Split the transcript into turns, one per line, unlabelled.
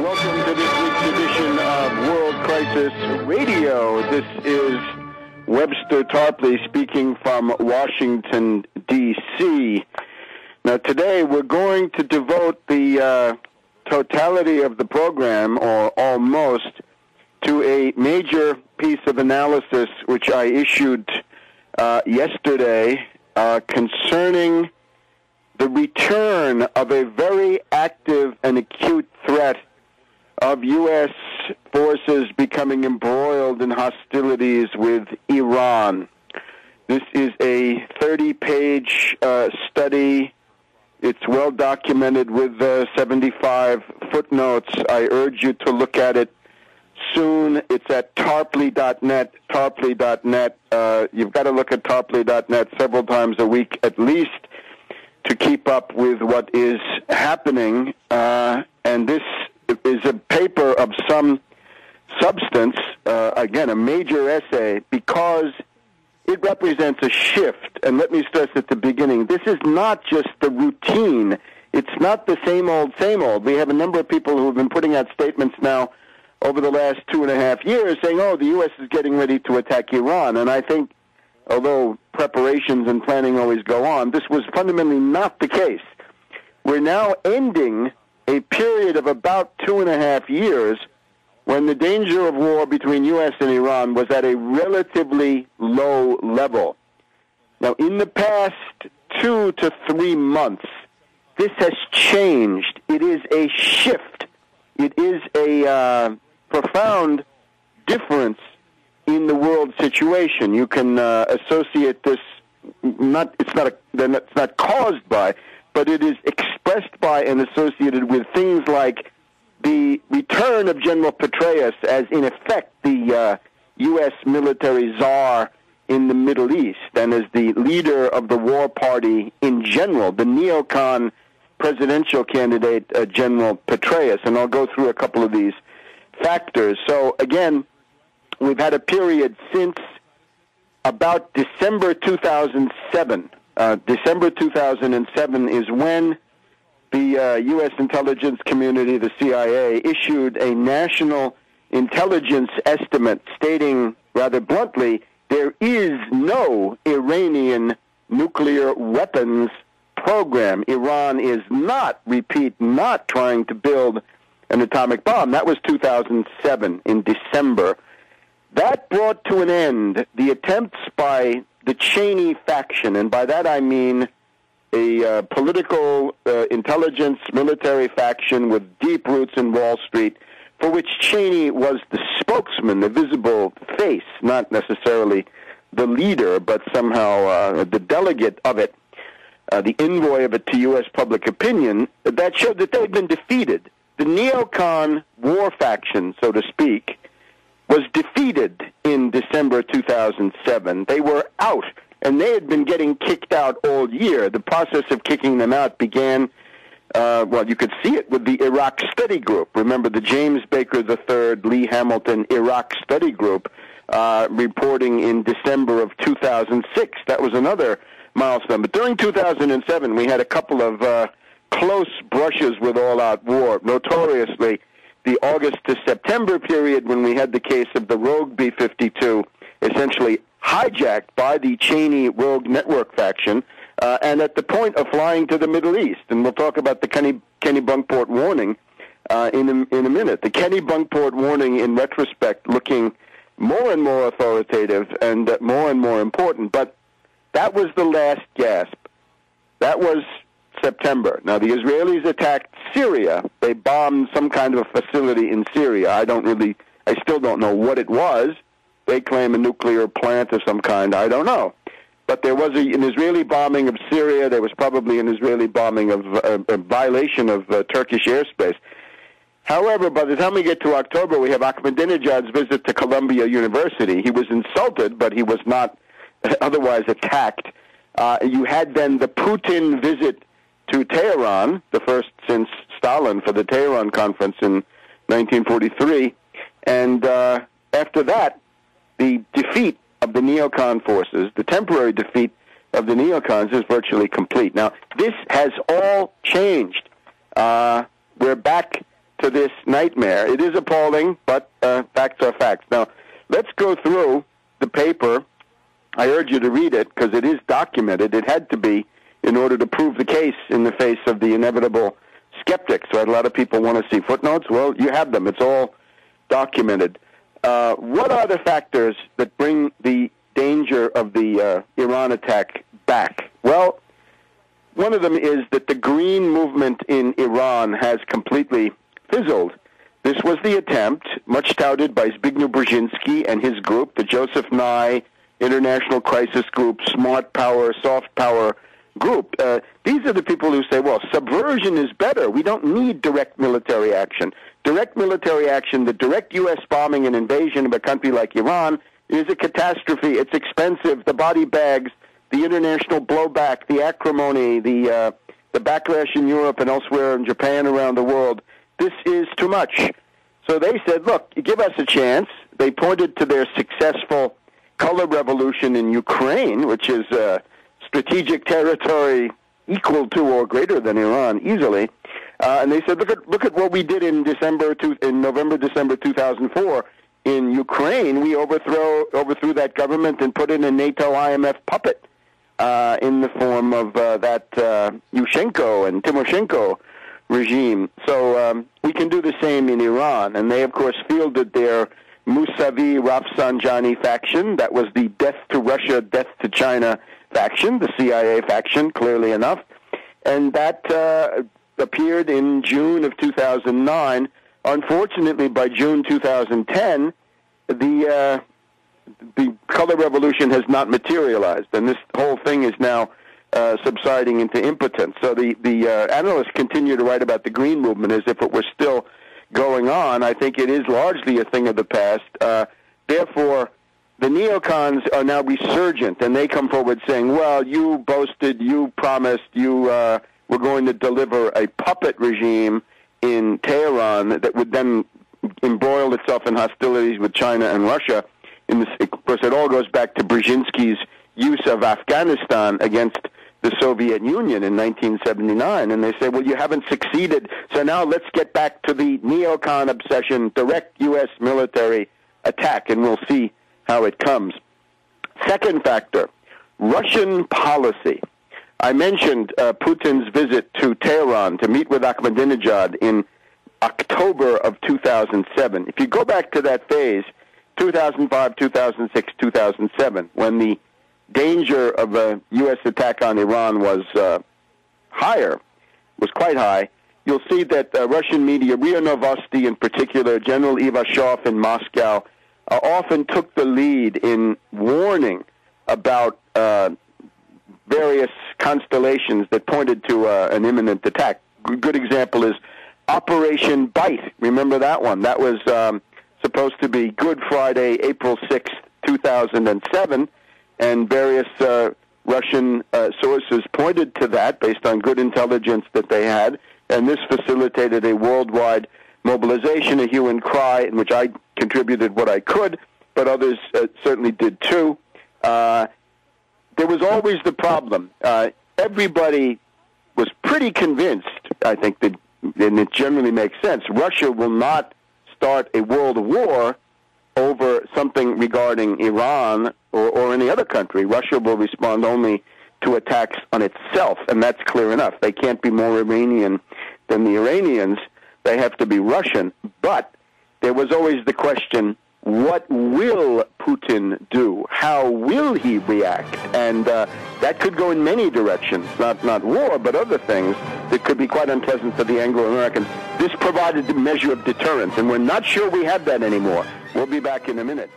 Welcome to this week's edition of World Crisis Radio. This is Webster Tarpley speaking from Washington, D.C. Now, today we're going to devote the totality of the program, or almost, to a major piece of analysis which I issued yesterday concerning the return of a very active and acute threat of U.S. forces becoming embroiled in hostilities with Iran. This is a 30-page study. It's well documented with 75 footnotes. I urge you to look at it soon. It's at tarpley.net, tarpley.net. You've got to look at tarpley.net several times a week at least to keep up with what is happening. And this is a paper of some substance, again, a major essay, because it represents a shift. And let me stress at the beginning, this is not just the routine. It's not the same old, same old. We have a number of people who have been putting out statements now over the last 2.5 years saying, oh, the U.S. is getting ready to attack Iran. And I think, although preparations and planning always go on, this was fundamentally not the case. We're now ending a period of about 2.5 years when the danger of war between U.S. and Iran was at a relatively low level. Now, in the past 2 to 3 months, this has changed. It is a shift. It is a profound difference in the world situation. You can associate this, it's not caused by, but it is expressed by and associated with things like the return of General Petraeus as, in effect, the U.S. military czar in the Middle East, and as the leader of the war party in general, the neocon presidential candidate, General Petraeus. And I'll go through a couple of these factors. So, again, we've had a period since about December 2007. December 2007 is when the U.S. intelligence community, the CIA, issued a national intelligence estimate stating rather bluntly, there is no Iranian nuclear weapons program. Iran is not, repeat, not trying to build an atomic bomb. That was 2007 in December. That brought to an end the attempts by the Cheney faction, and by that I mean a political intelligence military faction with deep roots in Wall Street, for which Cheney was the spokesman, the visible face, not necessarily the leader, but somehow the delegate of it, the envoy of it to U.S. public opinion, that showed that they'd been defeated. The neocon war faction, so to speak, was defeated in December 2007. They were out, and they had been getting kicked out all year. The process of kicking them out began, you could see it with the Iraq Study Group. Remember the James Baker III, Lee Hamilton Iraq Study Group reporting in December of 2006. That was another milestone. But during 2007, we had a couple of close brushes with all-out war. Notoriously, the August to September period, when we had the case of the Rogue B-52, essentially hijacked by the Cheney Rogue Network faction, and at the point of flying to the Middle East. And we'll talk about the Kenny-Bunkport warning in a minute. The Kenny-Bunkport warning, in retrospect, looking more and more authoritative and more important. But that was the last gasp. That was September. Now, the Israelis attacked Syria. They bombed some kind of a facility in Syria. I still don't know what it was. They claim a nuclear plant of some kind. I don't know. But there was an Israeli bombing of Syria. There was probably an Israeli bombing of a violation of Turkish airspace. However, by the time we get to October, we have Ahmadinejad's visit to Columbia University. He was insulted, but he was not otherwise attacked. You had then the Putin visit to Tehran, the first since Stalin, for the Tehran conference in 1943. And after that, the defeat of the neocon forces, the temporary defeat of the neocons, is virtually complete. Now, this has all changed. We're back to this nightmare. It is appalling, but facts are facts. Now, let's go through the paper. I urge you to read it because it is documented. It had to be in order to prove the case in the face of the inevitable skeptics. Right? A lot of people want to see footnotes. Well, you have them. It's all documented. What are the factors that bring the danger of the Iran attack back? Well, one of them is that the green movement in Iran has completely fizzled. This was the attempt, much touted by Zbigniew Brzezinski and his group, the Joseph Nye International Crisis Group, Smart Power, Soft Power Group. These are the people who say, well, subversion is better. We don't need direct military action. Direct military action, the direct U.S. bombing and invasion of a country like Iran is a catastrophe. It's expensive. The body bags, the international blowback, the acrimony, the backlash in Europe and elsewhere in Japan, around the world, this is too much. So they said, look, give us a chance. They pointed to their successful color revolution in Ukraine, which is strategic territory equal to or greater than Iran easily. And they said, look at what we did in November, December 2004. In Ukraine, we overthrew that government and put in a NATO IMF puppet in the form of that Yushchenko and Timoshenko regime. So we can do the same in Iran. And they, of course, fielded their Mousavi Rafsanjani faction. That was the death to Russia, death to China faction, the CIA faction, clearly enough. And that appeared in June of 2009. Unfortunately, by June 2010, the color revolution has not materialized, and this whole thing is now subsiding into impotence. So the analysts continue to write about the green movement as if it were still going on. I think it is largely a thing of the past. Therefore, the neocons are now resurgent, and they come forward saying, well, you boasted, you promised, you were going to deliver a puppet regime in Tehran that would then embroil itself in hostilities with China and Russia. Of course, it all goes back to Brzezinski's use of Afghanistan against the Soviet Union in 1979. And they say, well, you haven't succeeded, so now let's get back to the neocon obsession, direct U.S. military attack, and we'll see how it comes. Second factor, Russian policy. I mentioned Putin's visit to Tehran to meet with Ahmadinejad in October of 2007. If you go back to that phase, 2005, 2006, 2007, when the danger of a U.S. attack on Iran was quite high, you'll see that Russian media, RIA Novosti in particular, General Ivashov in Moscow, often took the lead in warning about various constellations that pointed to an imminent attack. Good example is Operation Bite. Remember that one? That was supposed to be Good Friday, April 6th, 2007, and various Russian sources pointed to that based on good intelligence that they had, and this facilitated a worldwide mobilization, a hue and cry, in which I contributed what I could, but others certainly did too. There was always the problem. Everybody was pretty convinced, I think, that, and it generally makes sense, Russia will not start a world war over something regarding Iran or any other country. Russia will respond only to attacks on itself, and that's clear enough. They can't be more Iranian than the Iranians. They have to be Russian. But there was always the question, what will Putin do? How will he react? And that could go in many directions, not war, but other things that could be quite unpleasant for the Anglo-Americans. This provided a measure of deterrence, and we're not sure we have that anymore. We'll be back in a minute.